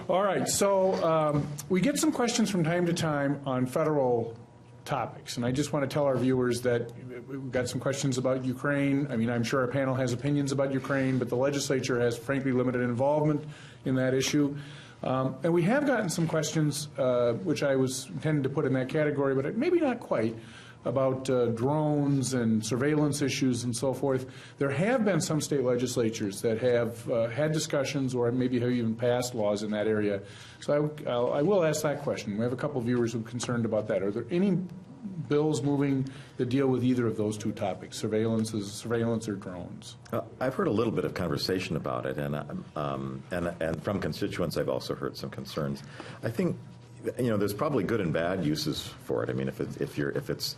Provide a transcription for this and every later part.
All right, so we get some questions from time to time on federal topics, and I just want to tell our viewers that we've got some questions about Ukraine. I mean, I'm sure our panel has opinions about Ukraine, but the legislature has frankly limited involvement in that issue. And we have gotten some questions, which I was intended to put in that category, but maybe not quite, about drones and surveillance issues and so forth. There have been some state legislatures that have had discussions or maybe have even passed laws in that area. So I will ask that question. We have a couple of viewers who are concerned about that. Are there any bills moving that deal with either of those two topics, surveillance or drones? I've heard a little bit of conversation about it, and from constituents I've also heard some concerns. I think, you know, there's probably good and bad uses for it. I mean, if it's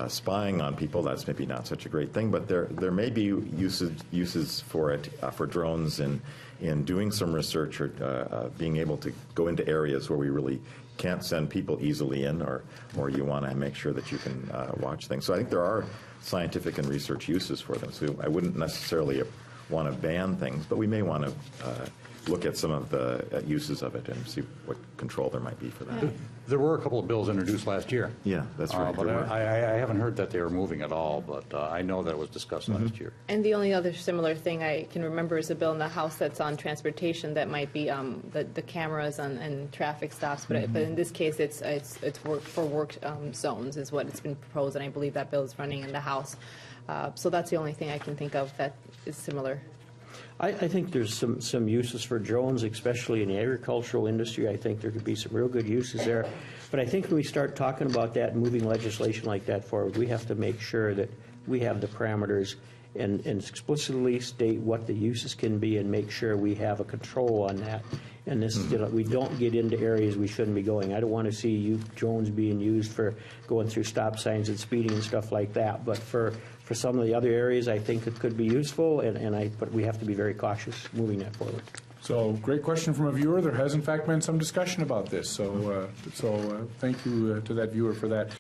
spying on people, that's maybe not such a great thing. But there may be uses for it, for drones in doing some research or being able to go into areas where we really can't send people easily in, or you want to make sure that you can watch things. So I think there are scientific and research uses for them. So I wouldn't necessarily want to ban things, but we may want to look at some of the uses of it and see what control there might be for that. There were a couple of bills introduced last year. Yeah, that's right. But I haven't heard that they were moving at all, but I know that it was discussed last year. And the only other similar thing I can remember is a bill in the House that's on transportation that might be the cameras and traffic stops. But in this case, it's for work zones is what it's been proposed, and I believe that bill is running in the House. So that's the only thing I can think of that is similar. I think there's some uses for drones, especially in the agricultural industry. I think there could be some real good uses there. But I think when we start talking about that and moving legislation like that forward, we have to make sure that we have the parameters and explicitly state what the uses can be and make sure we have a control on that. And this, you know, we don't get into areas we shouldn't be going. I don't want to see drones being used for going through stop signs and speeding and stuff like that. But for some of the other areas, I think it could be useful, but we have to be very cautious moving that forward. So, great question from a viewer. There has, in fact, been some discussion about this. So thank you to that viewer for that.